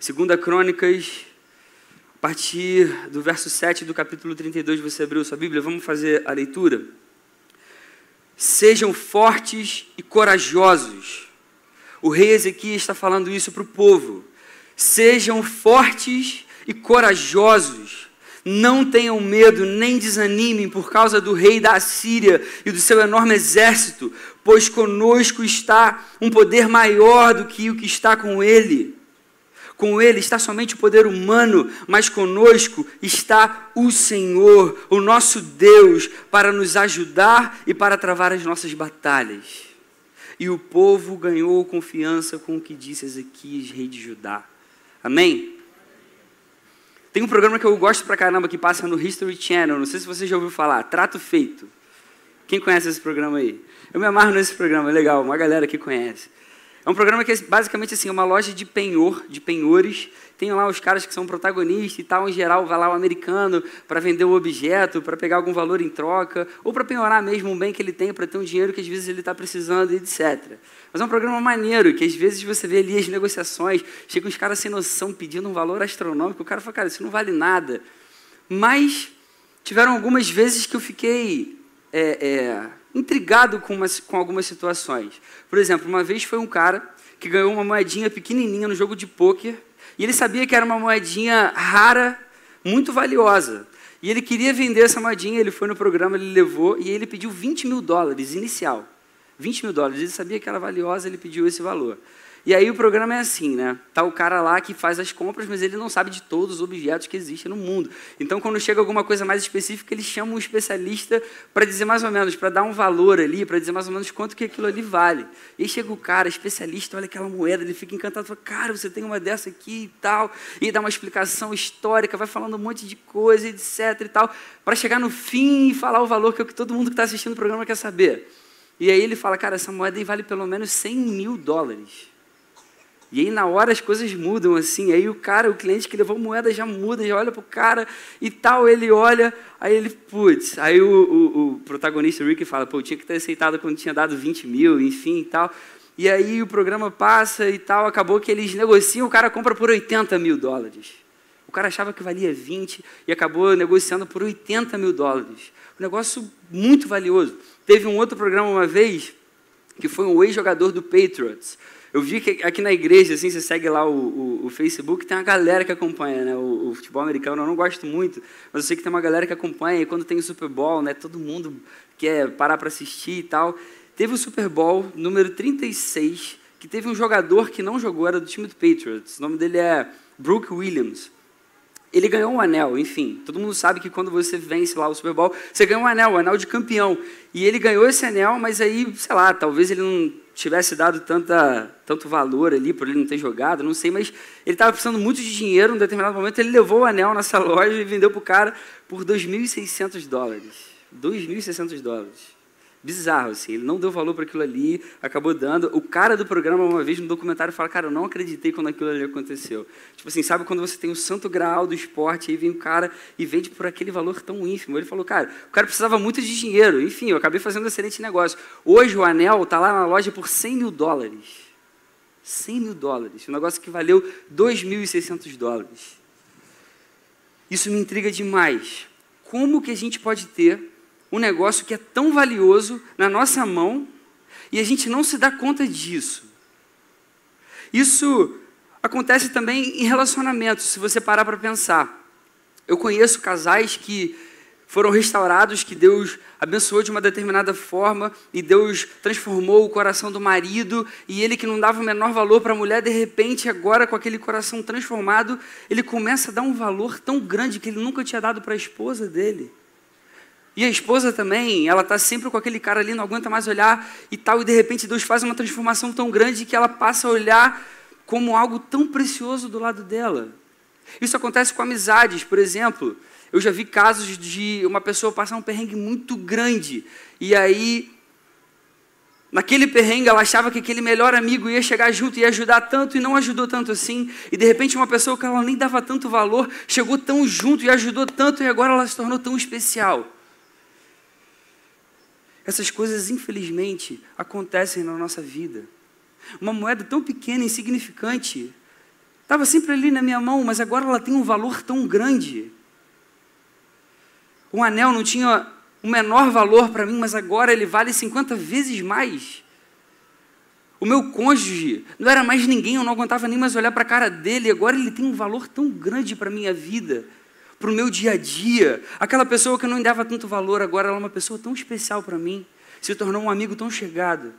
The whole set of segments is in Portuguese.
Segunda Crônicas, a partir do verso 7 do capítulo 32, você abriu sua Bíblia, vamos fazer a leitura. Sejam fortes e corajosos. O rei Ezequias está falando isso para o povo. Sejam fortes e corajosos. Não tenham medo, nem desanimem por causa do rei da Assíria e do seu enorme exército, pois conosco está um poder maior do que o que está com ele. Com ele está somente o poder humano, mas conosco está o Senhor, o nosso Deus, para nos ajudar e para travar as nossas batalhas. E o povo ganhou confiança com o que disse Ezequias, rei de Judá. Amém? Tem um programa que eu gosto pra caramba, que passa no History Channel, não sei se você já ouviu falar, Trato Feito. Quem conhece esse programa aí? Eu me amarro nesse programa, é legal, uma galera que conhece. É um programa que é basicamente assim, uma loja de penhor, de penhores. Tem lá os caras que são protagonistas e tal, em geral vai lá o americano para vender o objeto, para pegar algum valor em troca, ou para penhorar mesmo um bem que ele tem, para ter um dinheiro que às vezes ele está precisando, etc. Mas é um programa maneiro, que às vezes você vê ali as negociações, chegam os caras sem noção pedindo um valor astronômico, o cara fala, cara, isso não vale nada. Mas tiveram algumas vezes que eu fiquei intrigado com algumas situações. Por exemplo, uma vez foi um cara que ganhou uma moedinha pequenininha no jogo de pôquer, e ele sabia que era uma moedinha rara, muito valiosa. E ele queria vender essa moedinha, ele foi no programa, ele levou, e ele pediu $20 mil inicial. $20 mil, ele sabia que era valiosa, ele pediu esse valor. E aí o programa é assim, né? Tá o cara lá que faz as compras, mas ele não sabe de todos os objetos que existem no mundo. Então, quando chega alguma coisa mais específica, ele chama um especialista para dizer mais ou menos, para dar um valor ali, para dizer mais ou menos quanto que aquilo ali vale. E aí chega o cara, especialista, olha aquela moeda, ele fica encantado, fala, cara, você tem uma dessa aqui e tal, e dá uma explicação histórica, vai falando um monte de coisa, etc e tal, para chegar no fim e falar o valor que todo mundo que está assistindo o programa quer saber. E aí ele fala, cara, essa moeda aí vale pelo menos $100 mil. E aí, na hora, as coisas mudam, assim. Aí o cliente que levou moeda já muda, já olha pro cara e tal, ele olha, aí ele, putz. Aí o protagonista, o Rick, fala, pô, eu tinha que ter aceitado quando tinha dado 20 mil, enfim, e tal. E aí o programa passa e tal, acabou que eles negociam, o cara compra por $80 mil. O cara achava que valia 20 e acabou negociando por $80 mil. Um negócio muito valioso. Teve um outro programa uma vez, que foi um ex-jogador do Patriots. Eu vi que aqui na igreja, assim, você segue lá o Facebook, tem uma galera que acompanha, né, o futebol americano. Eu não gosto muito, mas eu sei que tem uma galera que acompanha, e quando tem o Super Bowl, né, todo mundo quer parar para assistir e tal. Teve o Super Bowl número 36, que teve um jogador que não jogou, era do time do Patriots. O nome dele é Brooke Williams. Ele ganhou um anel, enfim. Todo mundo sabe que quando você vence lá o Super Bowl, você ganha um anel, o anel de campeão. E ele ganhou esse anel, mas aí, sei lá, talvez ele não tivesse dado tanto valor ali por ele não ter jogado, não sei, mas ele estava precisando muito de dinheiro, em um determinado momento ele levou o anel nessa loja e vendeu para o cara por $2.600. $2.600. Bizarro, assim, ele não deu valor para aquilo ali, acabou dando. O cara do programa, uma vez no documentário, fala, cara, eu não acreditei quando aquilo ali aconteceu. Tipo assim, sabe quando você tem o santo graal do esporte, aí vem o cara e vende por aquele valor tão ínfimo. Ele falou, cara, o cara precisava muito de dinheiro, enfim, eu acabei fazendo um excelente negócio. Hoje o anel está lá na loja por $100 mil. $100 mil. Um negócio que valeu $2.600. Isso me intriga demais. Como que a gente pode ter um negócio que é tão valioso na nossa mão e a gente não se dá conta disso? Isso acontece também em relacionamentos, se você parar para pensar. Eu conheço casais que foram restaurados, que Deus abençoou de uma determinada forma e Deus transformou o coração do marido, e ele que não dava o menor valor para a mulher, de repente, agora com aquele coração transformado, ele começa a dar um valor tão grande que ele nunca tinha dado para a esposa dele. E a esposa também, ela está sempre com aquele cara ali, não aguenta mais olhar e tal, e de repente Deus faz uma transformação tão grande que ela passa a olhar como algo tão precioso do lado dela. Isso acontece com amizades, por exemplo. Eu já vi casos de uma pessoa passar um perrengue muito grande, e aí, naquele perrengue, ela achava que aquele melhor amigo ia chegar junto, ia ajudar tanto, e não ajudou tanto assim, e de repente uma pessoa que ela nem dava tanto valor, chegou tão junto e ajudou tanto, e agora ela se tornou tão especial. Essas coisas, infelizmente, acontecem na nossa vida. Uma moeda tão pequena e insignificante Estava sempre ali na minha mão, mas agora ela tem um valor tão grande. Um anel não tinha o menor valor para mim, mas agora ele vale 50 vezes mais. O meu cônjuge não era mais ninguém, eu não aguentava nem mais olhar para a cara dele, agora ele tem um valor tão grande para a minha vida, para o meu dia a dia. Aquela pessoa que eu não dava tanto valor, agora ela é uma pessoa tão especial para mim, se tornou um amigo tão chegado.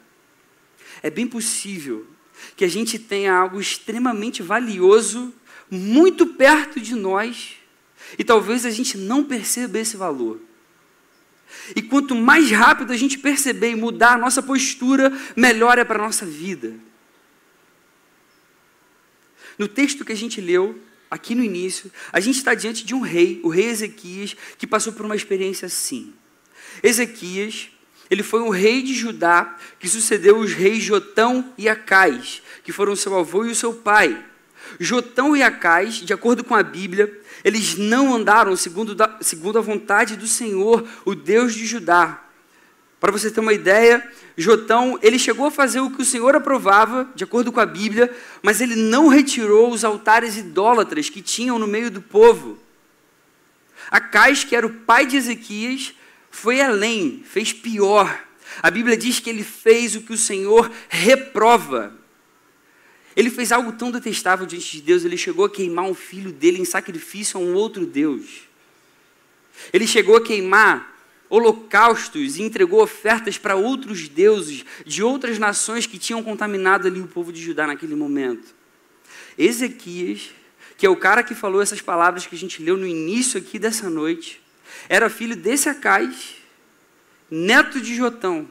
É bem possível que a gente tenha algo extremamente valioso, muito perto de nós, e talvez a gente não perceba esse valor. E quanto mais rápido a gente perceber e mudar a nossa postura, melhor é para a nossa vida. No texto que a gente leu, aqui no início, a gente está diante de um rei, o rei Ezequias, que passou por uma experiência assim. Ezequias, ele foi um rei de Judá, que sucedeu os reis Jotão e Acais, que foram seu avô e o seu pai. Jotão e Acais, de acordo com a Bíblia, eles não andaram segundo a vontade do Senhor, o Deus de Judá. Para você ter uma ideia, Jotão, ele chegou a fazer o que o Senhor aprovava, de acordo com a Bíblia, mas ele não retirou os altares idólatras que tinham no meio do povo. Acais, que era o pai de Ezequias, foi além, fez pior. A Bíblia diz que ele fez o que o Senhor reprova. Ele fez algo tão detestável diante de Deus, ele chegou a queimar um filho dele em sacrifício a um outro Deus. Ele chegou a queimar holocaustos e entregou ofertas para outros deuses de outras nações que tinham contaminado ali o povo de Judá naquele momento. Ezequias, que é o cara que falou essas palavras que a gente leu no início aqui dessa noite, era filho desse Acais, neto de Jotão.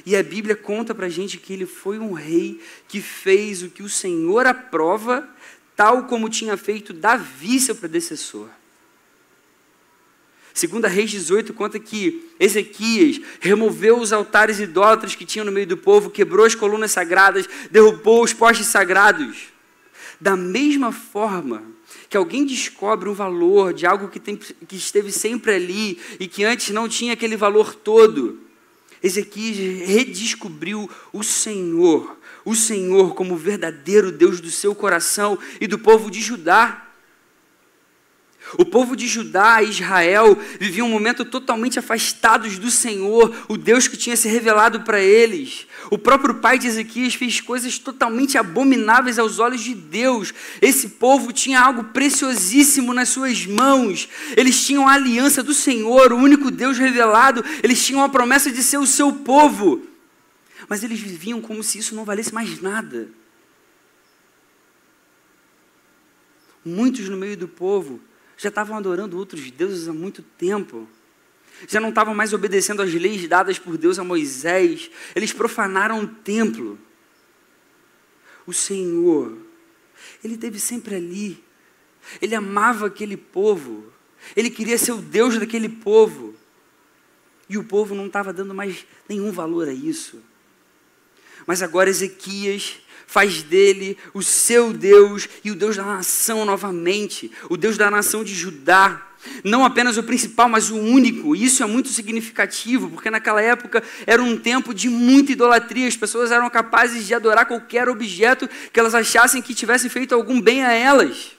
E a Bíblia conta para a gente que ele foi um rei que fez o que o Senhor aprova, tal como tinha feito Davi, seu predecessor. 2 Reis 18 conta que Ezequias removeu os altares idólatras que tinham no meio do povo, quebrou as colunas sagradas, derrubou os postes sagrados. Da mesma forma que alguém descobre um valor de algo que esteve sempre ali e que antes não tinha aquele valor todo, Ezequias redescobriu o Senhor como o verdadeiro Deus do seu coração e do povo de Judá. O povo de Judá e Israel viviam um momento totalmente afastados do Senhor, o Deus que tinha se revelado para eles. O próprio pai de Ezequias fez coisas totalmente abomináveis aos olhos de Deus. Esse povo tinha algo preciosíssimo nas suas mãos. Eles tinham a aliança do Senhor, o único Deus revelado. Eles tinham a promessa de ser o seu povo. Mas eles viviam como se isso não valesse mais nada. Muitos no meio do povo já estavam adorando outros deuses há muito tempo. Já não estavam mais obedecendo às leis dadas por Deus a Moisés. Eles profanaram o templo. O Senhor, Ele esteve sempre ali. Ele amava aquele povo. Ele queria ser o Deus daquele povo. E o povo não estava dando mais nenhum valor a isso. Mas agora Ezequias faz dele o seu Deus e o Deus da nação novamente, o Deus da nação de Judá. Não apenas o principal, mas o único. E isso é muito significativo, porque naquela época era um tempo de muita idolatria. As pessoas eram capazes de adorar qualquer objeto que elas achassem que tivesse feito algum bem a elas.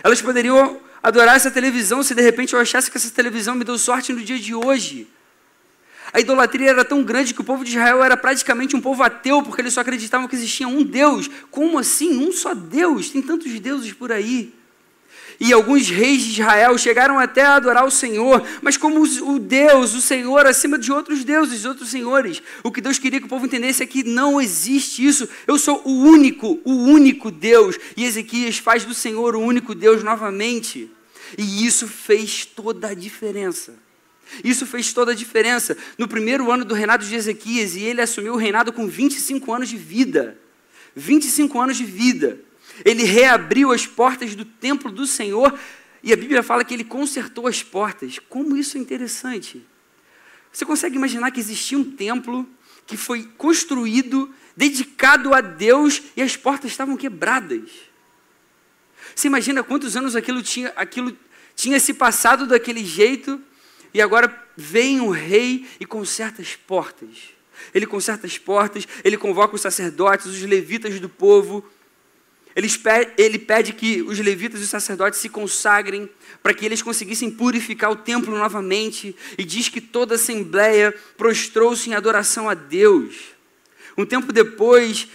Elas poderiam adorar essa televisão se de repente eu achasse que essa televisão me deu sorte no dia de hoje. A idolatria era tão grande que o povo de Israel era praticamente um povo ateu, porque eles só acreditavam que existia um Deus. Como assim? Um só Deus? Tem tantos deuses por aí. E alguns reis de Israel chegaram até a adorar o Senhor, mas como o Deus, o Senhor, acima de outros deuses, outros senhores. O que Deus queria que o povo entendesse é que não existe isso. Eu sou o único Deus. E Ezequias faz do Senhor o único Deus novamente. E isso fez toda a diferença. Isso fez toda a diferença. No primeiro ano do reinado de Ezequias, e ele assumiu o reinado com 25 anos de vida. 25 anos de vida. Ele reabriu as portas do templo do Senhor, e a Bíblia fala que ele consertou as portas. Como isso é interessante. Você consegue imaginar que existia um templo que foi construído, dedicado a Deus, e as portas estavam quebradas? Você imagina quantos anos aquilo tinha se passado daquele jeito, e agora vem um rei e conserta as portas. Ele conserta as portas, ele convoca os sacerdotes, os levitas do povo. Ele pede que os levitas e os sacerdotes se consagrem para que eles conseguissem purificar o templo novamente, e diz que toda a assembleia prostrou-se em adoração a Deus. Um tempo depois,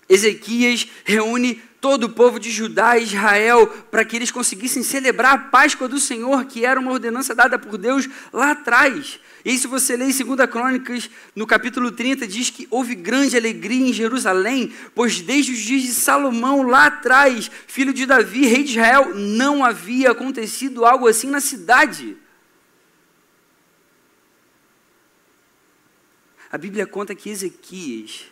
Ezequias reúne todo o povo de Judá e Israel para que eles conseguissem celebrar a Páscoa do Senhor, que era uma ordenança dada por Deus lá atrás. E aí, se você ler em 2 Crônicas, no capítulo 30, diz que houve grande alegria em Jerusalém, pois desde os dias de Salomão, lá atrás, filho de Davi, rei de Israel, não havia acontecido algo assim na cidade. A Bíblia conta que Ezequias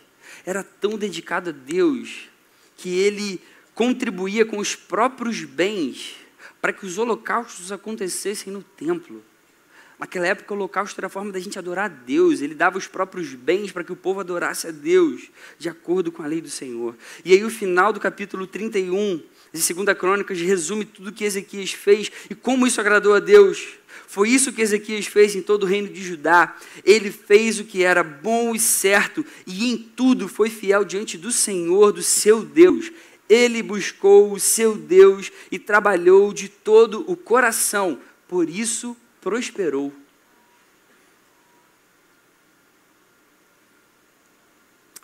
era tão dedicado a Deus que ele contribuía com os próprios bens para que os holocaustos acontecessem no templo. Naquela época, o holocausto era a forma da gente adorar a Deus. Ele dava os próprios bens para que o povo adorasse a Deus, de acordo com a lei do Senhor. E aí o final do capítulo 31 de 2 Crônicas resume tudo o que Ezequias fez e como isso agradou a Deus. Foi isso que Ezequias fez em todo o reino de Judá. Ele fez o que era bom e certo, e em tudo foi fiel diante do Senhor, do seu Deus. Ele buscou o seu Deus e trabalhou de todo o coração. Por isso, prosperou.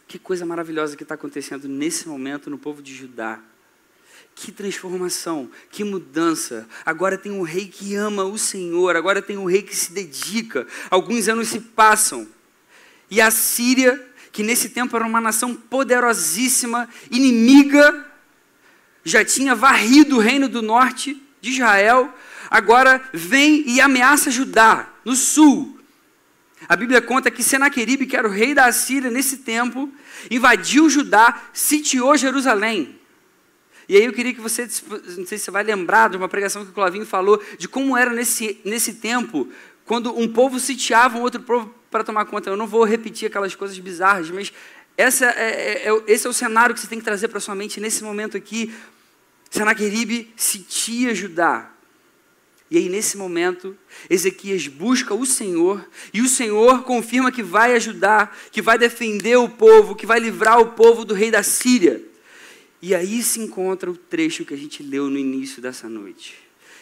Que coisa maravilhosa que está acontecendo nesse momento no povo de Judá. Que transformação, que mudança. Agora tem um rei que ama o Senhor, agora tem um rei que se dedica. Alguns anos se passam e a Síria, que nesse tempo era uma nação poderosíssima, inimiga, já tinha varrido o reino do norte de Israel, agora vem e ameaça Judá, no sul. A Bíblia conta que Senaqueribe, que era o rei da Assíria nesse tempo, invadiu Judá, sitiou Jerusalém. E aí eu queria que você, não sei se você vai lembrar de uma pregação que o Clavinho falou, de como era nesse tempo, quando um povo sitiava um outro povo para tomar conta. Eu não vou repetir aquelas coisas bizarras, mas esse é o cenário que você tem que trazer para sua mente nesse momento aqui. Senaqueribe sitia Judá. E aí, nesse momento, Ezequias busca o Senhor, e o Senhor confirma que vai ajudar, que vai defender o povo, que vai livrar o povo do rei da Síria. E aí se encontra o trecho que a gente leu no início dessa noite.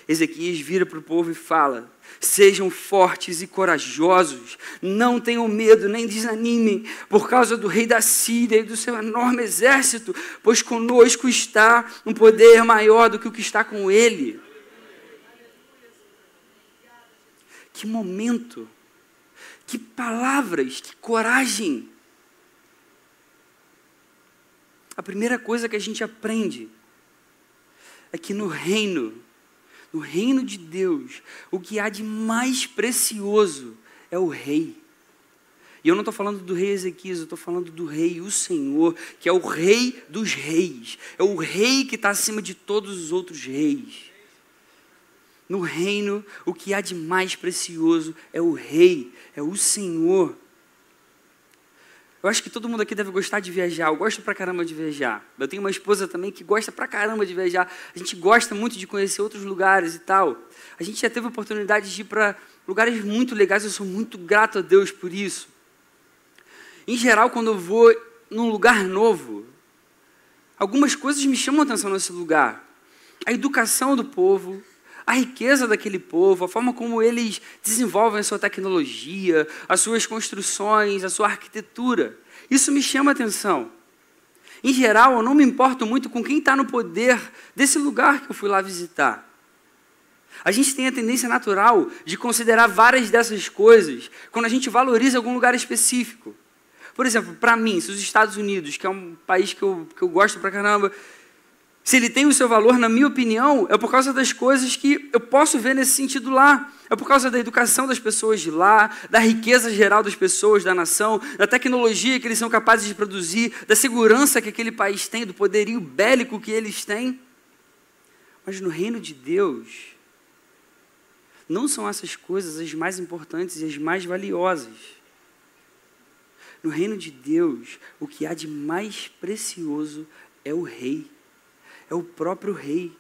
Ezequias vira para o povo e fala: sejam fortes e corajosos, não tenham medo nem desanimem por causa do rei da Síria e do seu enorme exército, pois conosco está um poder maior do que o que está com ele. Que momento, que palavras, que coragem. A primeira coisa que a gente aprende é que no reino de Deus, o que há de mais precioso é o rei. E eu não estou falando do rei Ezequias, eu estou falando do rei, o Senhor, que é o rei dos reis. É o rei que está acima de todos os outros reis. No reino, o que há de mais precioso é o rei, é o Senhor. Eu acho que todo mundo aqui deve gostar de viajar. Eu gosto pra caramba de viajar. Eu tenho uma esposa também que gosta pra caramba de viajar. A gente gosta muito de conhecer outros lugares e tal. A gente já teve a oportunidade de ir para lugares muito legais. Eu sou muito grato a Deus por isso. Em geral, quando eu vou num lugar novo, algumas coisas me chamam a atenção nesse lugar. A educação do povo, a riqueza daquele povo, a forma como eles desenvolvem a sua tecnologia, as suas construções, a sua arquitetura. Isso me chama a atenção. Em geral, eu não me importo muito com quem está no poder desse lugar que eu fui lá visitar. A gente tem a tendência natural de considerar várias dessas coisas quando a gente valoriza algum lugar específico. Por exemplo, para mim, se os Estados Unidos, que é um país que eu gosto pra caramba, se ele tem o seu valor, na minha opinião, é por causa das coisas que eu posso ver nesse sentido lá. É por causa da educação das pessoas de lá, da riqueza geral das pessoas, da nação, da tecnologia que eles são capazes de produzir, da segurança que aquele país tem, do poderio bélico que eles têm. Mas no reino de Deus, não são essas coisas as mais importantes e as mais valiosas. No reino de Deus, o que há de mais precioso é o rei. É o próprio rei.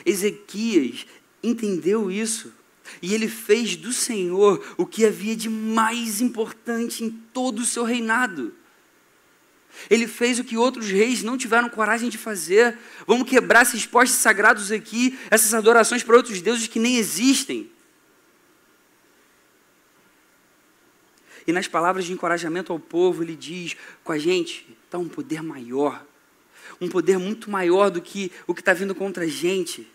Ezequias entendeu isso. E ele fez do Senhor o que havia de mais importante em todo o seu reinado. Ele fez o que outros reis não tiveram coragem de fazer. Vamos quebrar esses postes sagrados aqui, essas adorações para outros deuses que nem existem. E nas palavras de encorajamento ao povo, ele diz, com a gente está um poder maior. Um poder muito maior do que o que está vindo contra a gente.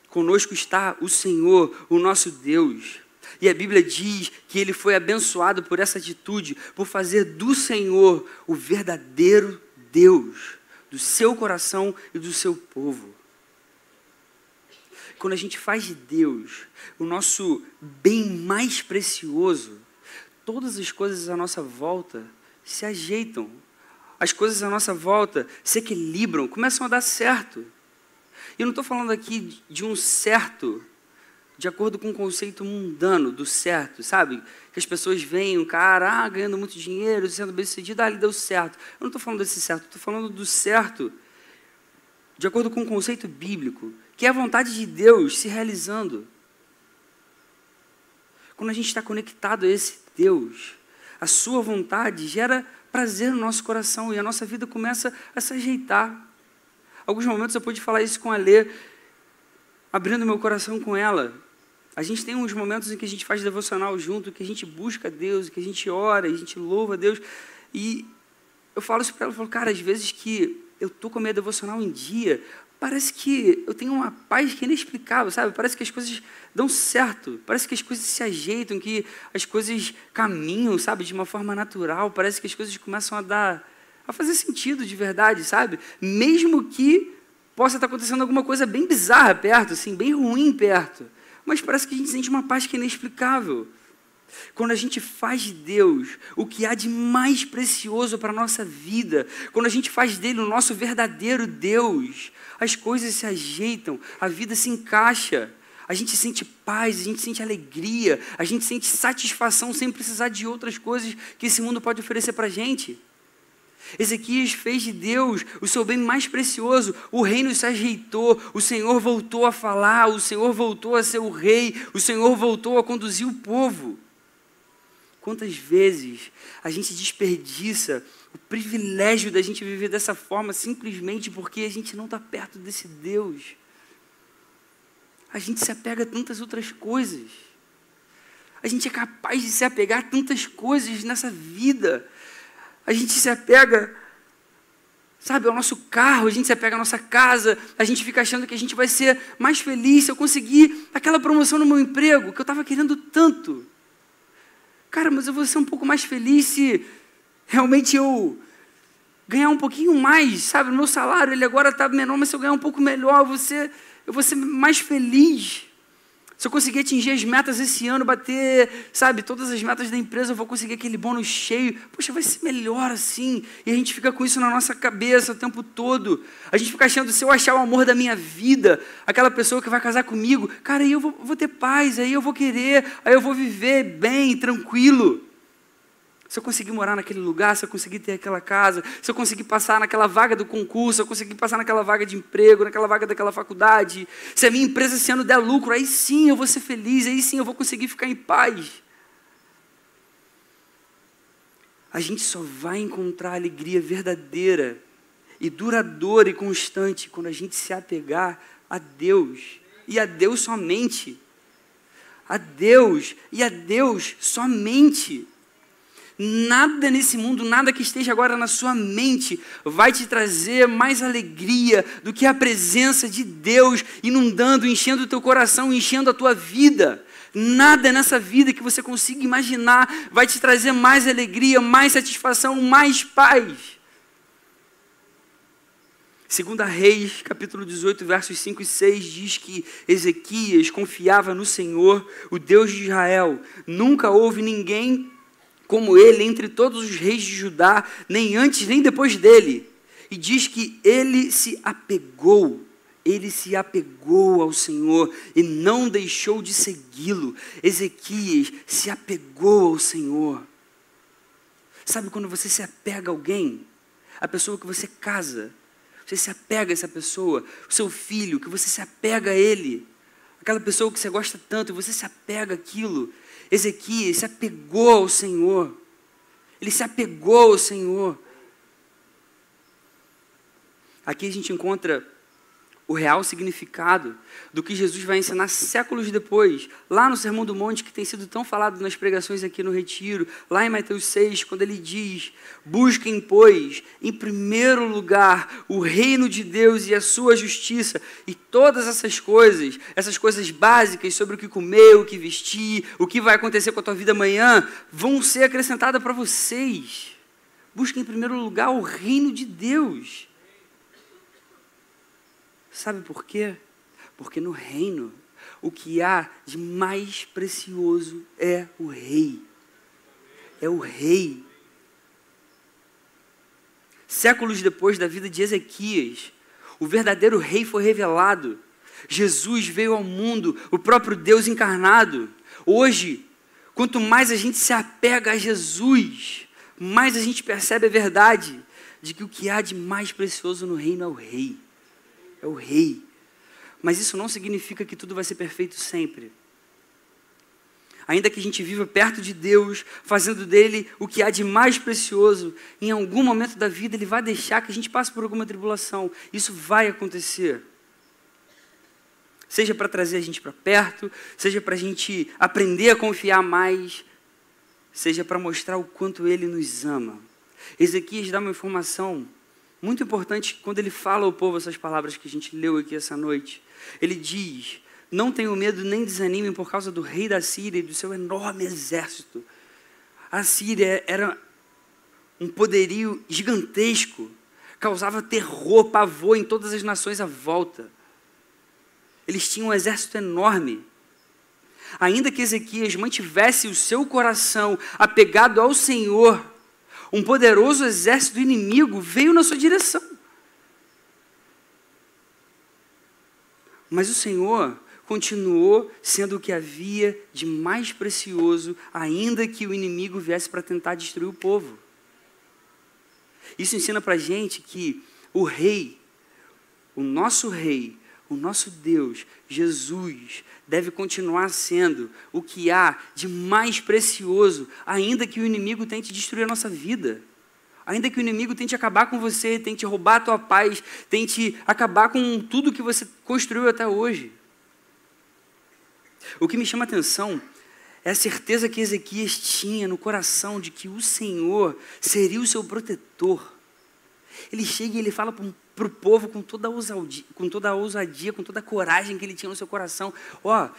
Conosco está o Senhor, o nosso Deus. E a Bíblia diz que ele foi abençoado por essa atitude, por fazer do Senhor o verdadeiro Deus, do seu coração e do seu povo. Quando a gente faz de Deus o nosso bem mais precioso, todas as coisas à nossa volta se ajeitam. As coisas à nossa volta se equilibram, começam a dar certo. E eu não estou falando aqui de um certo de acordo com o conceito mundano do certo, sabe? Que as pessoas veem um cara ganhando muito dinheiro, sendo bem-sucedido, ele deu certo. Eu não estou falando desse certo, estou falando do certo de acordo com o conceito bíblico, que é a vontade de Deus se realizando. Quando a gente está conectado a esse Deus, a sua vontade gera prazer no nosso coração e a nossa vida começa a se ajeitar. Alguns momentos eu pude falar isso com a Lê, abrindo meu coração com ela. A gente tem uns momentos em que a gente faz devocional junto, que a gente busca Deus, que a gente ora, a gente louva a Deus. E eu falo isso para ela, eu falo, cara, às vezes que eu estou com a minha devocional em dia, parece que eu tenho uma paz que é inexplicável, sabe? Parece que as coisas dão certo, parece que as coisas se ajeitam, que as coisas caminham, sabe? De uma forma natural, parece que as coisas começam a fazer sentido de verdade, sabe? Mesmo que possa estar acontecendo alguma coisa bem bizarra perto, assim, bem ruim perto. Mas parece que a gente sente uma paz que é inexplicável. Quando a gente faz de Deus o que há de mais precioso para a nossa vida, quando a gente faz dele o nosso verdadeiro Deus, as coisas se ajeitam, a vida se encaixa, a gente sente paz, a gente sente alegria, a gente sente satisfação sem precisar de outras coisas que esse mundo pode oferecer para a gente. Ezequias fez de Deus o seu bem mais precioso, o reino se ajeitou, o Senhor voltou a falar, o Senhor voltou a ser o rei, o Senhor voltou a conduzir o povo. Quantas vezes a gente desperdiça o privilégio da gente viver dessa forma simplesmente porque a gente não está perto desse Deus? A gente se apega a tantas outras coisas. A gente é capaz de se apegar a tantas coisas nessa vida. A gente se apega, sabe, ao nosso carro, a gente se apega à nossa casa, a gente fica achando que a gente vai ser mais feliz se eu conseguir aquela promoção no meu emprego que eu estava querendo tanto. Cara, mas eu vou ser um pouco mais feliz se realmente eu ganhar um pouquinho mais, sabe? O meu salário, ele agora está menor, mas se eu ganhar um pouco melhor, eu vou ser mais feliz. Se eu conseguir atingir as metas esse ano, bater, sabe, todas as metas da empresa, eu vou conseguir aquele bônus cheio. Poxa, vai ser melhor assim. E a gente fica com isso na nossa cabeça o tempo todo. A gente fica achando, se eu achar o amor da minha vida, aquela pessoa que vai casar comigo, cara, aí eu vou ter paz, aí eu vou querer, aí eu vou viver bem, tranquilo. Se eu conseguir morar naquele lugar, se eu conseguir ter aquela casa, se eu conseguir passar naquela vaga do concurso, se eu conseguir passar naquela vaga de emprego, naquela vaga daquela faculdade, se a minha empresa esse ano der lucro, aí sim eu vou ser feliz, aí sim eu vou conseguir ficar em paz. A gente só vai encontrar alegria verdadeira e duradoura e constante quando a gente se apegar a Deus e a Deus somente. A Deus e a Deus somente. Nada nesse mundo, nada que esteja agora na sua mente vai te trazer mais alegria do que a presença de Deus inundando, enchendo o teu coração, enchendo a tua vida. Nada nessa vida que você consiga imaginar vai te trazer mais alegria, mais satisfação, mais paz. 2 Reis, capítulo 18, versos 5 e 6, diz que Ezequias confiava no Senhor, o Deus de Israel. Nunca houve ninguém como ele entre todos os reis de Judá, nem antes nem depois dele. E diz que ele se apegou ao Senhor e não deixou de segui-lo. Ezequias se apegou ao Senhor. Sabe quando você se apega a alguém? A pessoa que você casa, você se apega a essa pessoa, o seu filho, que você se apega a ele, aquela pessoa que você gosta tanto e você se apega àquilo. Ezequias se apegou ao Senhor. Ele se apegou ao Senhor. Aqui a gente encontra o real significado do que Jesus vai ensinar séculos depois, lá no Sermão do Monte, que tem sido tão falado nas pregações aqui no Retiro, lá em Mateus 6, quando ele diz: busquem, pois, em primeiro lugar, o reino de Deus e a sua justiça, e todas essas coisas básicas sobre o que comer, o que vestir, o que vai acontecer com a tua vida amanhã, vão ser acrescentadas para vocês. Busquem em primeiro lugar o reino de Deus. Sabe por quê? Porque no reino, o que há de mais precioso é o rei. É o rei. Séculos depois da vida de Ezequias, o verdadeiro rei foi revelado. Jesus veio ao mundo, o próprio Deus encarnado. Hoje, quanto mais a gente se apega a Jesus, mais a gente percebe a verdade de que o que há de mais precioso no reino é o rei. É o rei. Mas isso não significa que tudo vai ser perfeito sempre. Ainda que a gente viva perto de Deus, fazendo dele o que há de mais precioso, em algum momento da vida ele vai deixar que a gente passe por alguma tribulação. Isso vai acontecer. Seja para trazer a gente para perto, seja para a gente aprender a confiar mais, seja para mostrar o quanto ele nos ama. Ezequias dá uma informação muito importante quando ele fala ao povo essas palavras que a gente leu aqui essa noite. Ele diz: não tenham medo nem desanimem por causa do rei da Síria e do seu enorme exército. A Síria era um poderio gigantesco, causava terror, pavor em todas as nações à volta. Eles tinham um exército enorme. Ainda que Ezequias mantivesse o seu coração apegado ao Senhor, um poderoso exército inimigo veio na sua direção. Mas o Senhor continuou sendo o que havia de mais precioso, ainda que o inimigo viesse para tentar destruir o povo. Isso ensina para a gente que o rei, o nosso Deus, Jesus, deve continuar sendo o que há de mais precioso, ainda que o inimigo tente destruir a nossa vida. Ainda que o inimigo tente acabar com você, tente roubar a tua paz, tente acabar com tudo que você construiu até hoje. O que me chama a atenção é a certeza que Ezequias tinha no coração de que o Senhor seria o seu protetor. Ele chega e ele fala para o povo com toda a ousadia, com toda a coragem que ele tinha no seu coração: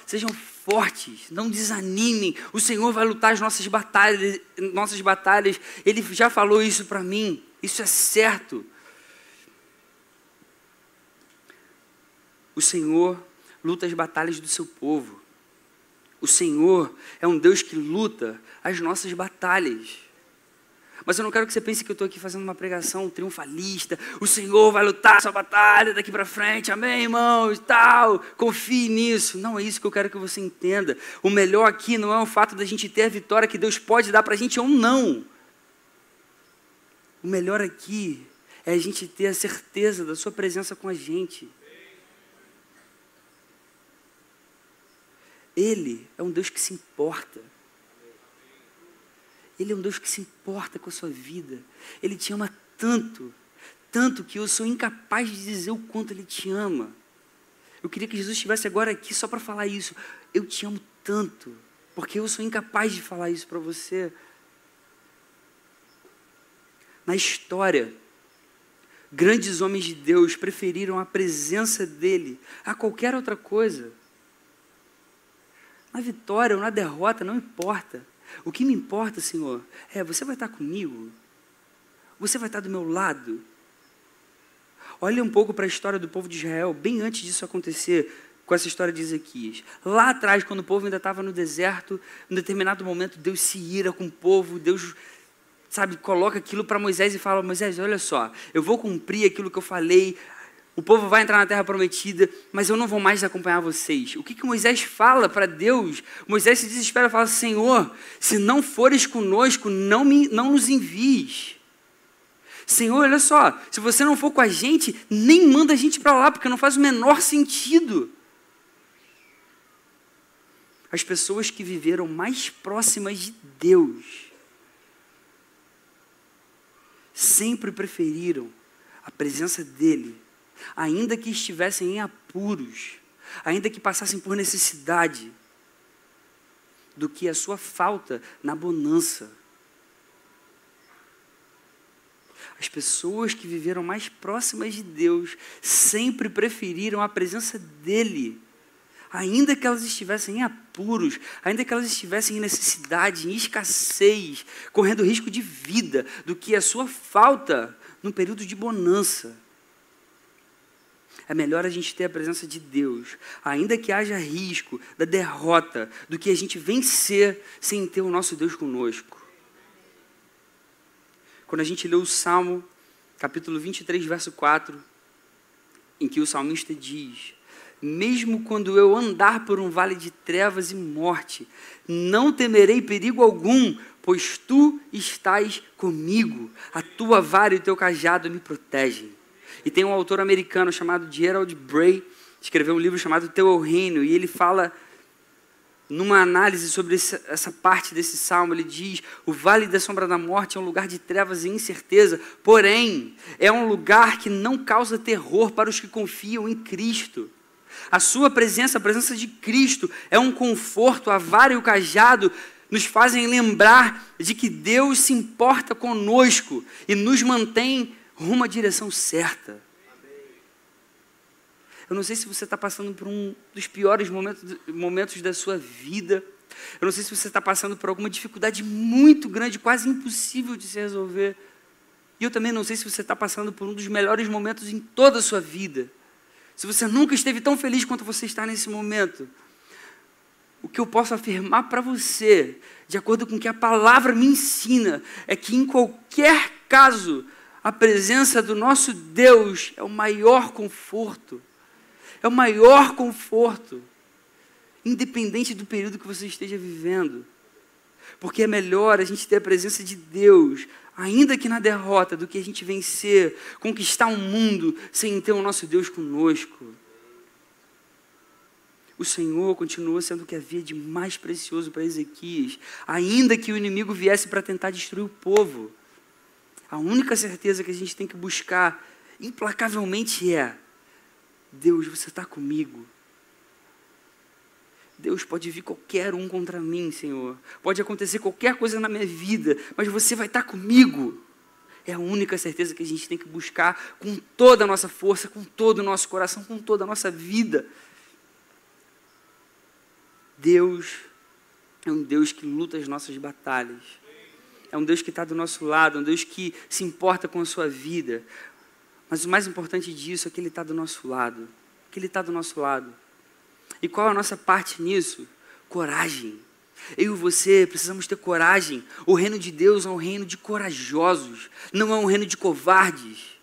sejam fortes, não desanimem, o Senhor vai lutar as nossas batalhas. Ele já falou isso para mim, isso é certo. O Senhor luta as batalhas do seu povo. O Senhor é um Deus que luta as nossas batalhas. Mas eu não quero que você pense que eu estou aqui fazendo uma pregação triunfalista. O Senhor vai lutar a sua batalha daqui para frente. Amém, irmãos? Tal. Confie nisso. Não é isso que eu quero que você entenda. O melhor aqui não é o fato da gente ter a vitória que Deus pode dar para a gente ou não. O melhor aqui é a gente ter a certeza da sua presença com a gente. Ele é um Deus que se importa. Ele é um Deus que se importa com a sua vida. Ele te ama tanto, tanto que eu sou incapaz de dizer o quanto Ele te ama. Eu queria que Jesus estivesse agora aqui só para falar isso. Eu te amo tanto, porque eu sou incapaz de falar isso para você. Na história, grandes homens de Deus preferiram a presença dEle a qualquer outra coisa. Na vitória ou na derrota, não importa. O que me importa, Senhor, é: você vai estar comigo? Você vai estar do meu lado? Olha um pouco para a história do povo de Israel, bem antes disso acontecer, com essa história de Ezequias. Lá atrás, quando o povo ainda estava no deserto, em determinado momento, Deus se ira com o povo, Deus, coloca aquilo para Moisés e fala: Moisés, olha só, eu vou cumprir aquilo que eu falei, o povo vai entrar na terra prometida, mas eu não vou mais acompanhar vocês. O que Moisés fala para Deus? Moisés se desespera e fala: Senhor, se não fores conosco, não nos envies. Senhor, olha só, se você não for com a gente, nem manda a gente para lá, porque não faz o menor sentido. As pessoas que viveram mais próximas de Deus sempre preferiram a presença dele, ainda que estivessem em apuros, ainda que passassem por necessidade, do que a sua falta na bonança. As pessoas que viveram mais próximas de Deus sempre preferiram a presença dele, ainda que elas estivessem em apuros, ainda que elas estivessem em necessidade, em escassez, correndo risco de vida, do que a sua falta no período de bonança. É melhor a gente ter a presença de Deus, ainda que haja risco da derrota, do que a gente vencer sem ter o nosso Deus conosco. Quando a gente lê o Salmo, capítulo 23, verso 4, em que o salmista diz: mesmo quando eu andar por um vale de trevas e morte, não temerei perigo algum, pois tu estás comigo, a tua vara e o teu cajado me protegem. E tem um autor americano chamado Gerald Bray, que escreveu um livro chamado Teu é o Reino, e ele fala, numa análise sobre essa parte desse salmo, ele diz: o vale da sombra da morte é um lugar de trevas e incerteza, porém, é um lugar que não causa terror para os que confiam em Cristo. A sua presença, a presença de Cristo, é um conforto. A vara e o cajado nos fazem lembrar de que Deus se importa conosco e nos mantém rumo à direção certa. Eu não sei se você está passando por um dos piores momentos da sua vida. Eu não sei se você está passando por alguma dificuldade muito grande, quase impossível de se resolver. E eu também não sei se você está passando por um dos melhores momentos em toda a sua vida. Se você nunca esteve tão feliz quanto você está nesse momento. O que eu posso afirmar para você, de acordo com o que a palavra me ensina, é que em qualquer caso, a presença do nosso Deus é o maior conforto. É o maior conforto, independente do período que você esteja vivendo. Porque é melhor a gente ter a presença de Deus, ainda que na derrota, do que a gente vencer, conquistar um mundo sem ter o nosso Deus conosco. O Senhor continuou sendo o que havia de mais precioso para Ezequias, ainda que o inimigo viesse para tentar destruir o povo. A única certeza que a gente tem que buscar implacavelmente é: Deus, você está comigo. Deus, pode vir qualquer um contra mim, Senhor. Pode acontecer qualquer coisa na minha vida, mas você vai estar comigo. É a única certeza que a gente tem que buscar com toda a nossa força, com todo o nosso coração, com toda a nossa vida. Deus é um Deus que luta as nossas batalhas. É um Deus que está do nosso lado, um Deus que se importa com a sua vida. Mas o mais importante disso é que Ele está do nosso lado. Que Ele está do nosso lado. E qual é a nossa parte nisso? Coragem. Eu e você precisamos ter coragem. O reino de Deus é um reino de corajosos, não é um reino de covardes.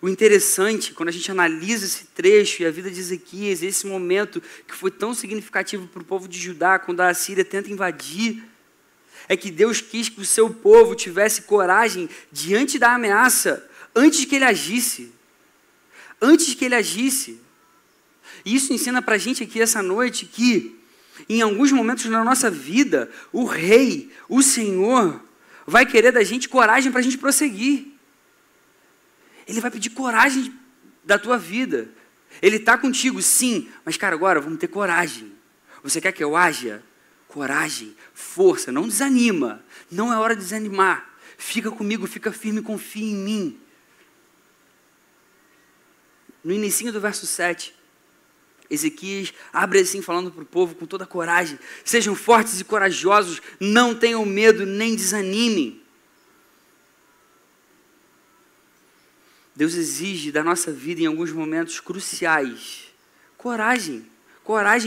O interessante, quando a gente analisa esse trecho e a vida de Ezequias, esse momento que foi tão significativo para o povo de Judá, quando a Assíria tenta invadir, é que Deus quis que o seu povo tivesse coragem diante da ameaça, antes que ele agisse. Antes que ele agisse. E isso ensina para a gente aqui essa noite que, em alguns momentos na nossa vida, o Rei, o Senhor, vai querer da gente coragem para a gente prosseguir. Ele vai pedir coragem da tua vida. Ele está contigo, sim, mas cara, agora vamos ter coragem. Você quer que eu haja? Coragem, força, não desanima. Não é hora de desanimar. Fica comigo, fica firme, confia em mim. No inicinho do verso 7, Ezequias abre assim falando para o povo com toda a coragem: sejam fortes e corajosos, não tenham medo nem desanimem. Deus exige da nossa vida em alguns momentos cruciais coragem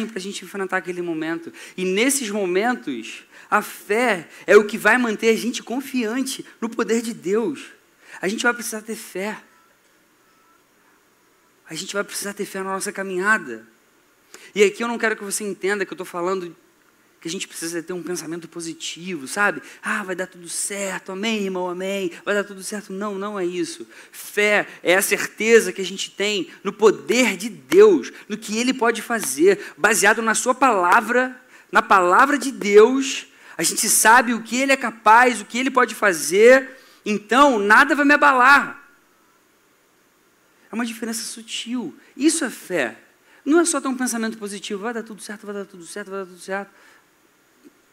para a gente enfrentar aquele momento. E nesses momentos, a fé é o que vai manter a gente confiante no poder de Deus. A gente vai precisar ter fé. A gente vai precisar ter fé na nossa caminhada. E aqui eu não quero que você entenda que eu estou falando que a gente precisa ter um pensamento positivo, sabe? Ah, vai dar tudo certo, amém, irmão, amém, vai dar tudo certo. Não, não é isso. Fé é a certeza que a gente tem no poder de Deus, no que Ele pode fazer, baseado na sua palavra, na palavra de Deus. A gente sabe o que Ele é capaz, o que Ele pode fazer, Então, nada vai me abalar. É uma diferença sutil. Isso é fé. Não é só ter um pensamento positivo, vai dar tudo certo, vai dar tudo certo, vai dar tudo certo.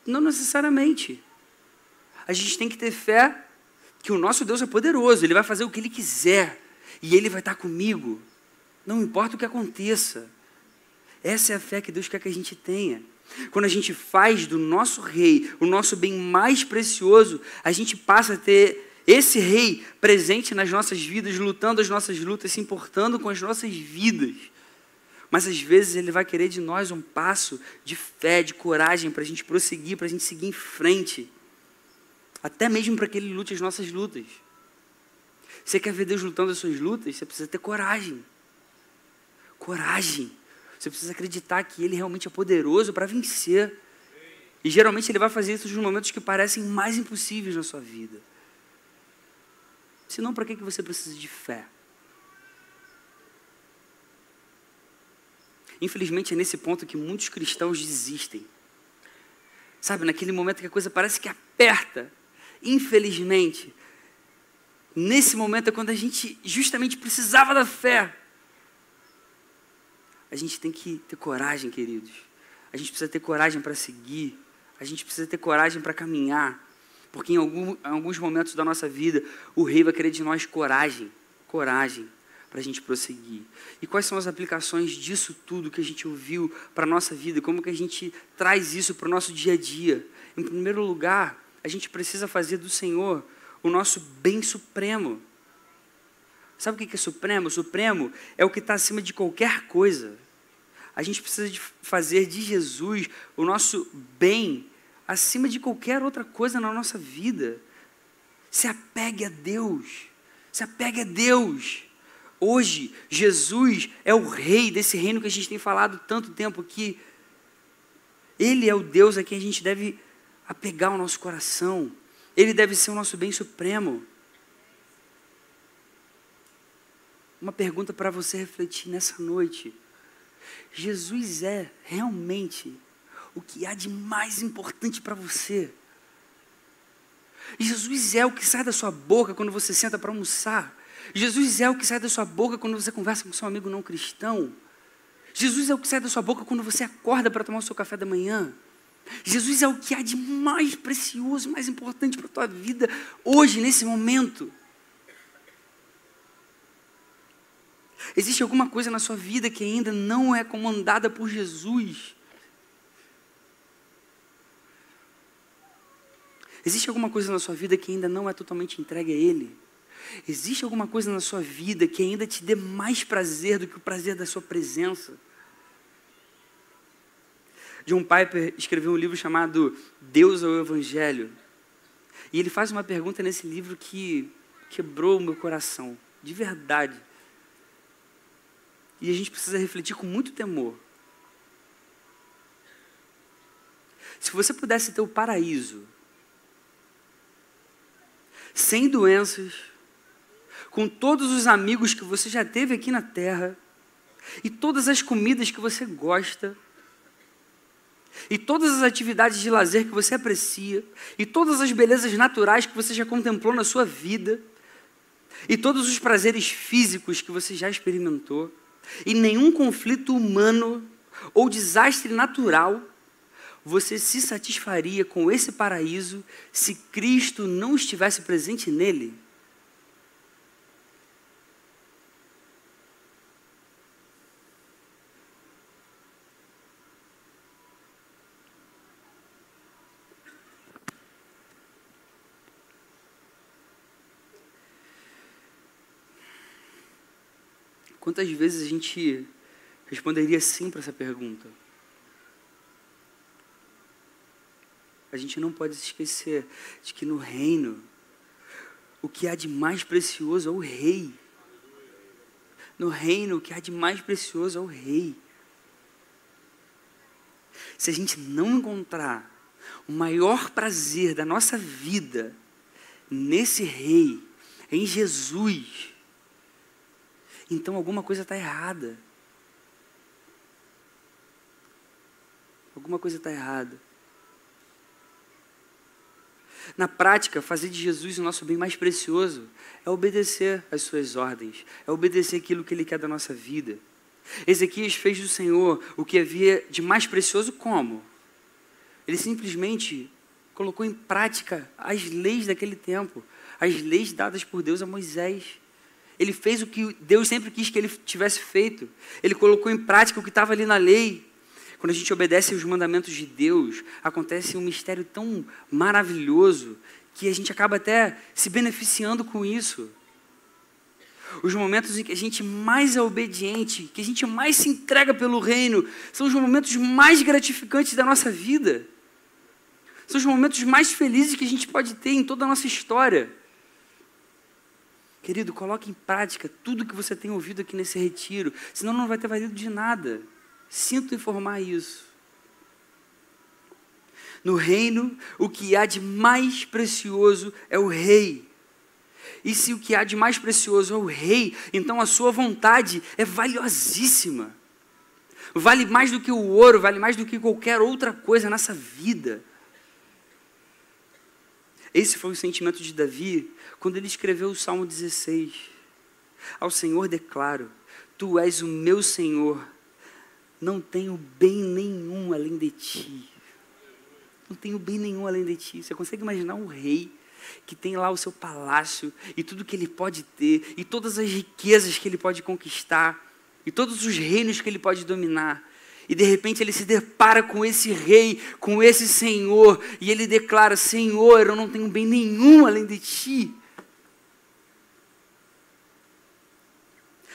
Não necessariamente. A gente tem que ter fé que o nosso Deus é poderoso, Ele vai fazer o que Ele quiser, e Ele vai estar comigo, não importa o que aconteça. Essa é a fé que Deus quer que a gente tenha. Quando a gente faz do nosso rei o nosso bem mais precioso, a gente passa a ter esse rei presente nas nossas vidas, lutando as nossas lutas, se importando com as nossas vidas. Mas às vezes Ele vai querer de nós um passo de fé, de coragem, para a gente prosseguir, para a gente seguir em frente. Até mesmo para que Ele lute as nossas lutas. Você quer ver Deus lutando as suas lutas? Você precisa ter coragem. Coragem. Você precisa acreditar que Ele realmente é poderoso para vencer. E geralmente Ele vai fazer isso nos momentos que parecem mais impossíveis na sua vida. Senão, para que você precisa de fé? Infelizmente, é nesse ponto que muitos cristãos desistem. Sabe, naquele momento que a coisa parece que aperta. Infelizmente, nesse momento é quando a gente justamente precisava da fé. A gente tem que ter coragem, queridos. A gente precisa ter coragem para seguir. A gente precisa ter coragem para caminhar. Porque em alguns momentos da nossa vida, o rei vai querer de nós coragem. Coragem para a gente prosseguir. E quais são as aplicações disso tudo que a gente ouviu para a nossa vida? Como que a gente traz isso para o nosso dia a dia? Em primeiro lugar, a gente precisa fazer do Senhor o nosso bem supremo. Sabe o que é supremo? O supremo é o que está acima de qualquer coisa. A gente precisa de fazer de Jesus o nosso bem acima de qualquer outra coisa na nossa vida. Se apegue a Deus. Se apegue a Deus. Hoje, Jesus é o rei desse reino que a gente tem falado tanto tempo aqui. Ele é o Deus a quem a gente deve apegar o nosso coração. Ele deve ser o nosso bem supremo. Uma pergunta para você refletir nessa noite. Jesus é realmente o que há de mais importante para você? Jesus é o que sai da sua boca quando você senta para almoçar? Jesus é o que sai da sua boca quando você conversa com seu amigo não cristão? Jesus é o que sai da sua boca quando você acorda para tomar o seu café da manhã? Jesus é o que há de mais precioso, mais importante para a tua vida hoje, nesse momento. Existe alguma coisa na sua vida que ainda não é comandada por Jesus? Existe alguma coisa na sua vida que ainda não é totalmente entregue a Ele? Existe alguma coisa na sua vida que ainda te dê mais prazer do que o prazer da sua presença? John Piper escreveu um livro chamado Deus ou Evangelho. E ele faz uma pergunta nesse livro que quebrou o meu coração, de verdade. E a gente precisa refletir com muito temor. Se você pudesse ter o paraíso, sem doenças, com todos os amigos que você já teve aqui na terra, e todas as comidas que você gosta, e todas as atividades de lazer que você aprecia, e todas as belezas naturais que você já contemplou na sua vida, e todos os prazeres físicos que você já experimentou, e nenhum conflito humano ou desastre natural, você se satisfaria com esse paraíso se Cristo não estivesse presente nele? Quantas vezes a gente responderia sim para essa pergunta? A gente não pode se esquecer de que no reino, o que há de mais precioso é o rei. No reino, o que há de mais precioso é o rei. Se a gente não encontrar o maior prazer da nossa vida nesse rei, em Jesus, então alguma coisa está errada. Alguma coisa está errada. Na prática, fazer de Jesus o nosso bem mais precioso é obedecer às suas ordens, é obedecer aquilo que Ele quer da nossa vida. Ezequias fez do Senhor o que havia de mais precioso como? Ele simplesmente colocou em prática as leis daquele tempo, as leis dadas por Deus a Moisés. Ele fez o que Deus sempre quis que ele tivesse feito. Ele colocou em prática o que estava ali na lei. Quando a gente obedece aos mandamentos de Deus, acontece um mistério tão maravilhoso que a gente acaba até se beneficiando com isso. Os momentos em que a gente mais é obediente, que a gente mais se entrega pelo reino, são os momentos mais gratificantes da nossa vida. São os momentos mais felizes que a gente pode ter em toda a nossa história. Querido, coloque em prática tudo que você tem ouvido aqui nesse retiro, senão não vai ter valido de nada. Sinto informar isso. No reino, o que há de mais precioso é o rei. E se o que há de mais precioso é o rei, então a sua vontade é valiosíssima. Vale mais do que o ouro, vale mais do que qualquer outra coisa nessa vida. Esse foi o sentimento de Davi quando ele escreveu o Salmo 16. Ao Senhor declaro, Tu és o meu Senhor, não tenho bem nenhum além de Ti. Não tenho bem nenhum além de Ti. Você consegue imaginar um rei que tem lá o seu palácio e tudo que ele pode ter, e todas as riquezas que ele pode conquistar, e todos os reinos que ele pode dominar, e de repente ele se depara com esse rei, com esse Senhor, e ele declara, Senhor, eu não tenho bem nenhum além de Ti.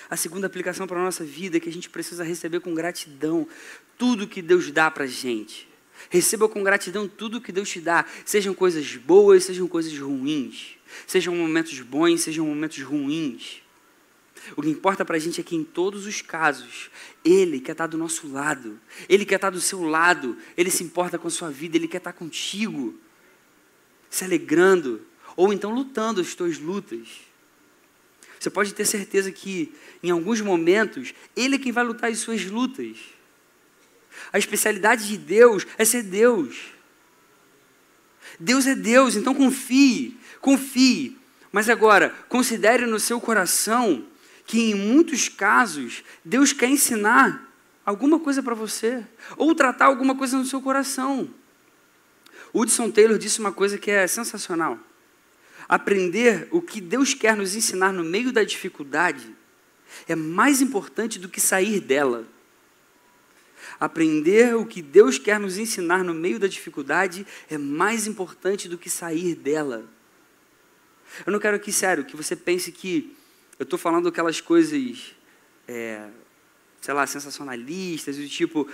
A segunda aplicação para a nossa vida é que a gente precisa receber com gratidão tudo que Deus dá para a gente. Receba com gratidão tudo que Deus te dá, sejam coisas boas, sejam coisas ruins, sejam momentos bons, sejam momentos ruins. O que importa para a gente é que em todos os casos, Ele quer estar do nosso lado, Ele quer estar do seu lado, Ele se importa com a sua vida, Ele quer estar contigo, se alegrando, ou então lutando as tuas lutas. Você pode ter certeza que em alguns momentos, Ele é quem vai lutar as suas lutas. A especialidade de Deus é ser Deus. Deus é Deus, então confie. Mas agora, considere no seu coração que em muitos casos, Deus quer ensinar alguma coisa para você, ou tratar alguma coisa no seu coração. Hudson Taylor disse uma coisa que é sensacional. Aprender o que Deus quer nos ensinar no meio da dificuldade é mais importante do que sair dela. Aprender o que Deus quer nos ensinar no meio da dificuldade é mais importante do que sair dela. Eu não quero aqui, sério, que você pense que eu estou falando aquelas coisas, sei lá, sensacionalistas, do tipo,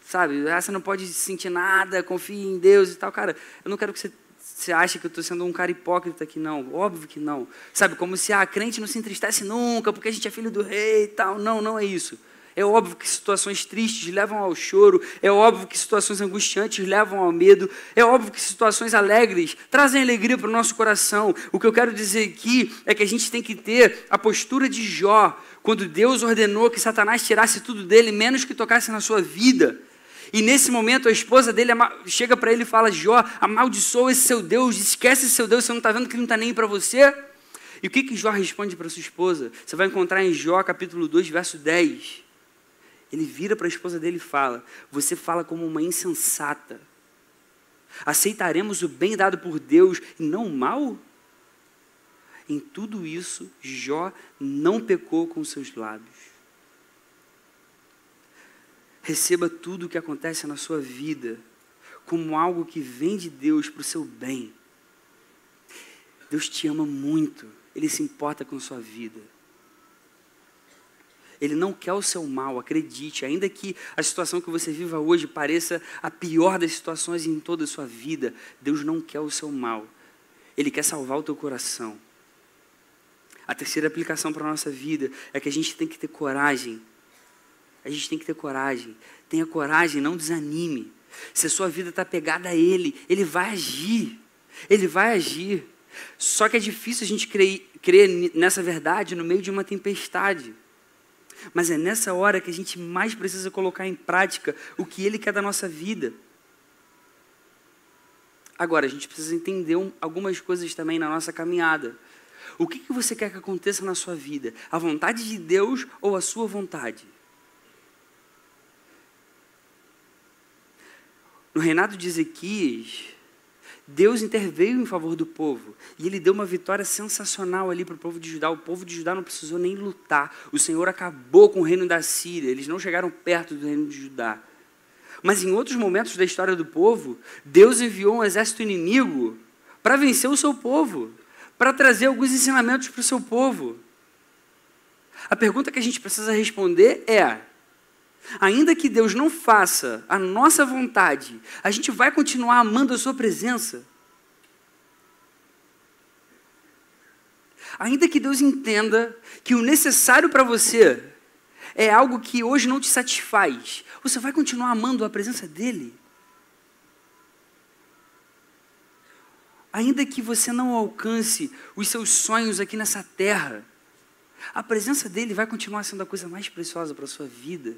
sabe, você não pode sentir nada, confie em Deus e tal. Cara, eu não quero que você ache que eu estou sendo um cara hipócrita aqui, não. Óbvio que não. Sabe, como se crente não se entristece nunca, porque a gente é filho do rei e tal. Não, não é isso. É óbvio que situações tristes levam ao choro, é óbvio que situações angustiantes levam ao medo, é óbvio que situações alegres trazem alegria para o nosso coração. O que eu quero dizer aqui é que a gente tem que ter a postura de Jó, quando Deus ordenou que Satanás tirasse tudo dele, menos que tocasse na sua vida. E nesse momento a esposa dele chega para ele e fala, Jó, amaldiçoa esse seu Deus, esquece esse seu Deus, você não está vendo que ele não está nem aí para você? E o que Jó responde para sua esposa? Você vai encontrar em Jó capítulo 2, verso 10. Ele vira para a esposa dele e fala, você fala como uma insensata. Aceitaremos o bem dado por Deus e não o mal? Em tudo isso, Jó não pecou com seus lábios. Receba tudo o que acontece na sua vida como algo que vem de Deus para o seu bem. Deus te ama muito, Ele se importa com a sua vida. Ele não quer o seu mal, acredite, ainda que a situação que você viva hoje pareça a pior das situações em toda a sua vida, Deus não quer o seu mal, Ele quer salvar o teu coração. A terceira aplicação para a nossa vida é que a gente tem que ter coragem. A gente tem que ter coragem. Tenha coragem, não desanime. Se a sua vida está pegada a Ele, Ele vai agir. Ele vai agir. Só que é difícil a gente crer nessa verdade no meio de uma tempestade. Mas é nessa hora que a gente mais precisa colocar em prática o que Ele quer da nossa vida. Agora, a gente precisa entender algumas coisas também na nossa caminhada. O que você quer que aconteça na sua vida? A vontade de Deus ou a sua vontade? No reinado de Ezequias, Deus interveio em favor do povo. E ele deu uma vitória sensacional ali para o povo de Judá. O povo de Judá não precisou nem lutar. O Senhor acabou com o reino da Síria. Eles não chegaram perto do reino de Judá. Mas em outros momentos da história do povo, Deus enviou um exército inimigo para vencer o seu povo, para trazer alguns ensinamentos para o seu povo. A pergunta que a gente precisa responder é: ainda que Deus não faça a nossa vontade, a gente vai continuar amando a sua presença? Ainda que Deus entenda que o necessário para você é algo que hoje não te satisfaz, você vai continuar amando a presença dEle? Ainda que você não alcance os seus sonhos aqui nessa terra, a presença dEle vai continuar sendo a coisa mais preciosa para a sua vida.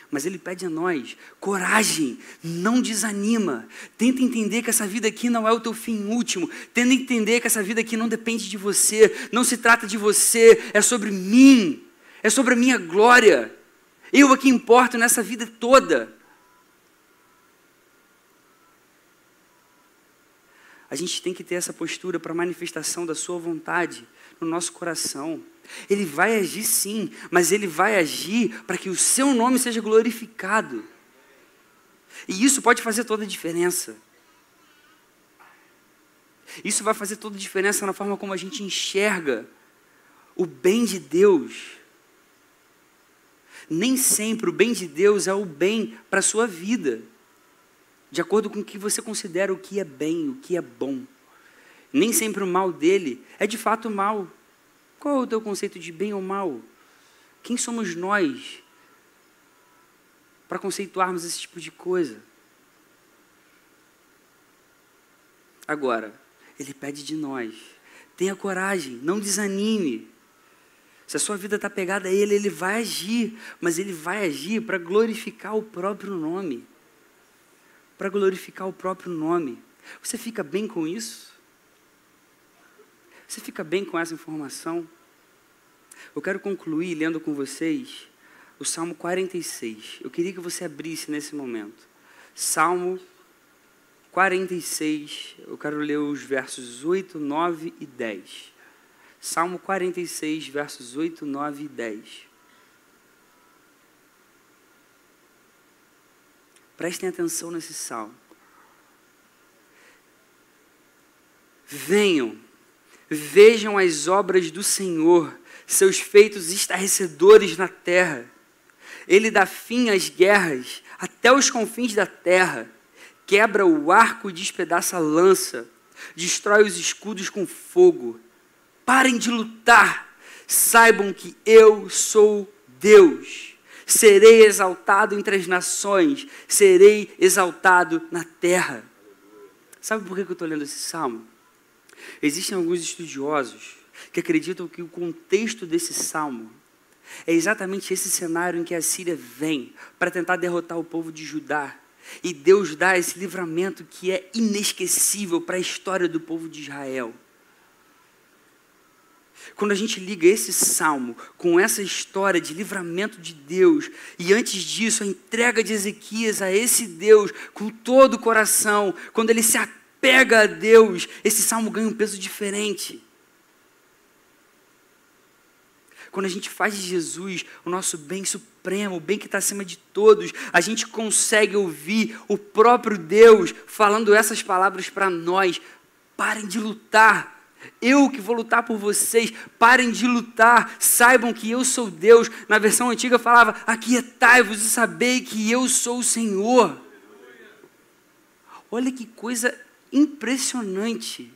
Mas Ele pede a nós coragem, não desanima. Tenta entender que essa vida aqui não é o teu fim último. Tenta entender que essa vida aqui não depende de você, não se trata de você, é sobre mim, é sobre a minha glória. Eu aqui importo nessa vida toda. A gente tem que ter essa postura para a manifestação da sua vontade no nosso coração. Ele vai agir sim, mas Ele vai agir para que o seu nome seja glorificado. E isso pode fazer toda a diferença. Isso vai fazer toda a diferença na forma como a gente enxerga o bem de Deus. Nem sempre o bem de Deus é o bem para a sua vida, de acordo com o que você considera o que é bem, o que é bom. Nem sempre o mal dele é de fato mal. Qual é o teu conceito de bem ou mal? Quem somos nós para conceituarmos esse tipo de coisa? Agora, Ele pede de nós: tenha coragem, não desanime. Se a sua vida está pegada a Ele, Ele vai agir, mas Ele vai agir para glorificar o próprio nome. Para glorificar o próprio nome. Você fica bem com isso? Você fica bem com essa informação? Eu quero concluir lendo com vocês o Salmo 46. Eu queria que você abrisse nesse momento. Salmo 46, eu quero ler os versos 8, 9 e 10. Salmo 46, versos 8, 9 e 10. Prestem atenção nesse salmo. Venham, vejam as obras do Senhor, seus feitos estarrecedores na terra. Ele dá fim às guerras, até os confins da terra. Quebra o arco e despedaça a lança. Destrói os escudos com fogo. Parem de lutar. Saibam que eu sou Deus. Serei exaltado entre as nações. Serei exaltado na terra. Sabe por que eu estou lendo esse salmo? Existem alguns estudiosos que acreditam que o contexto desse salmo é exatamente esse cenário em que a Síria vem para tentar derrotar o povo de Judá. E Deus dá esse livramento que é inesquecível para a história do povo de Israel. Quando a gente liga esse salmo com essa história de livramento de Deus, e antes disso a entrega de Ezequias a esse Deus com todo o coração, quando ele se apega a Deus, esse salmo ganha um peso diferente. Quando a gente faz de Jesus o nosso bem supremo, o bem que está acima de todos, a gente consegue ouvir o próprio Deus falando essas palavras para nós. Parem de lutar. Eu que vou lutar por vocês. Parem de lutar. Saibam que eu sou Deus. Na versão antiga falava: aquietai-vos e sabei que eu sou o Senhor. Olha que coisa impressionante.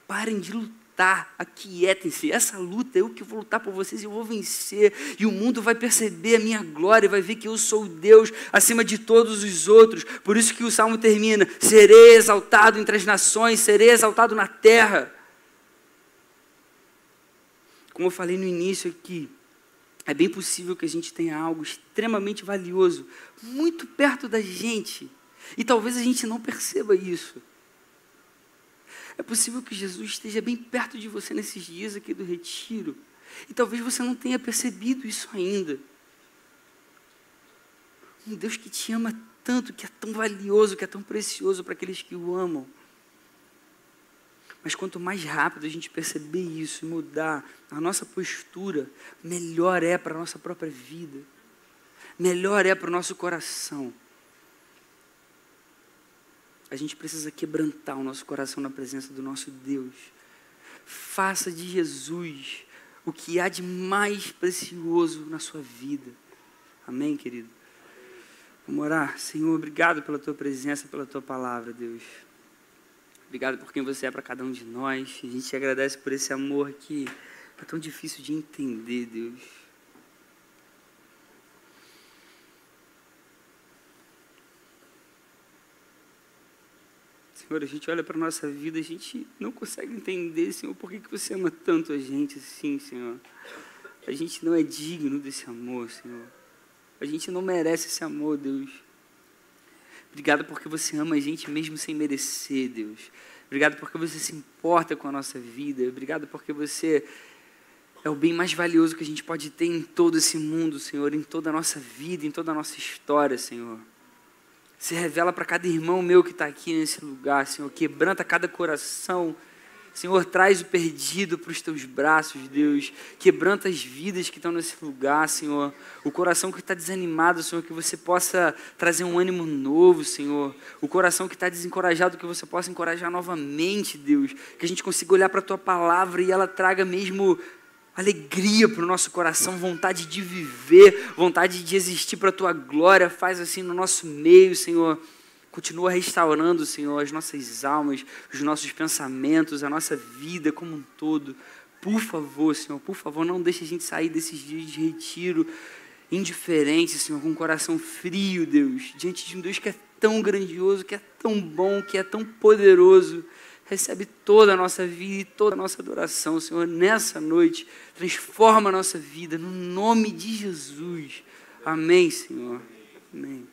Parem de lutar, aquietem-se. Essa luta, eu que vou lutar por vocês, eu vou vencer. E o mundo vai perceber a minha glória, vai ver que eu sou Deus acima de todos os outros. Por isso que o salmo termina: serei exaltado entre as nações, serei exaltado na terra. Como eu falei no início aqui, é bem possível que a gente tenha algo extremamente valioso, muito perto da gente, e talvez a gente não perceba isso. É possível que Jesus esteja bem perto de você nesses dias aqui do retiro, e talvez você não tenha percebido isso ainda. Um Deus que te ama tanto, que é tão valioso, que é tão precioso para aqueles que o amam. Mas quanto mais rápido a gente perceber isso e mudar a nossa postura, melhor é para a nossa própria vida, melhor é para o nosso coração. A gente precisa quebrantar o nosso coração na presença do nosso Deus. Faça de Jesus o que há de mais precioso na sua vida. Amém, querido? Vamos orar. Senhor, obrigado pela tua presença, pela tua palavra, Deus. Obrigado por quem você é para cada um de nós. A gente te agradece por esse amor que é tão difícil de entender, Deus. Senhor, a gente olha para a nossa vida, a gente não consegue entender, Senhor, por que você ama tanto a gente assim, Senhor. A gente não é digno desse amor, Senhor. A gente não merece esse amor, Deus. Obrigado porque você ama a gente mesmo sem merecer, Deus. Obrigado porque você se importa com a nossa vida. Obrigado porque você é o bem mais valioso que a gente pode ter em todo esse mundo, Senhor, em toda a nossa vida, em toda a nossa história, Senhor. Se revela para cada irmão meu que está aqui nesse lugar, Senhor. Quebranta cada coração. Senhor, traz o perdido para os teus braços, Deus. Quebranta as vidas que estão nesse lugar, Senhor. O coração que está desanimado, Senhor, que você possa trazer um ânimo novo, Senhor. O coração que está desencorajado, que você possa encorajar novamente, Deus. Que a gente consiga olhar para a tua palavra e ela traga mesmo alegria para o nosso coração, vontade de viver, vontade de existir para a tua glória. Faz assim no nosso meio, Senhor. Continua restaurando, Senhor, as nossas almas, os nossos pensamentos, a nossa vida como um todo. Por favor, Senhor, por favor, não deixe a gente sair desses dias de retiro indiferente, Senhor, com o coração frio, Deus, diante de um Deus que é tão grandioso, que é tão bom, que é tão poderoso. Recebe toda a nossa vida e toda a nossa adoração, Senhor, nessa noite. Transforma a nossa vida, no nome de Jesus. Amém, Senhor. Amém.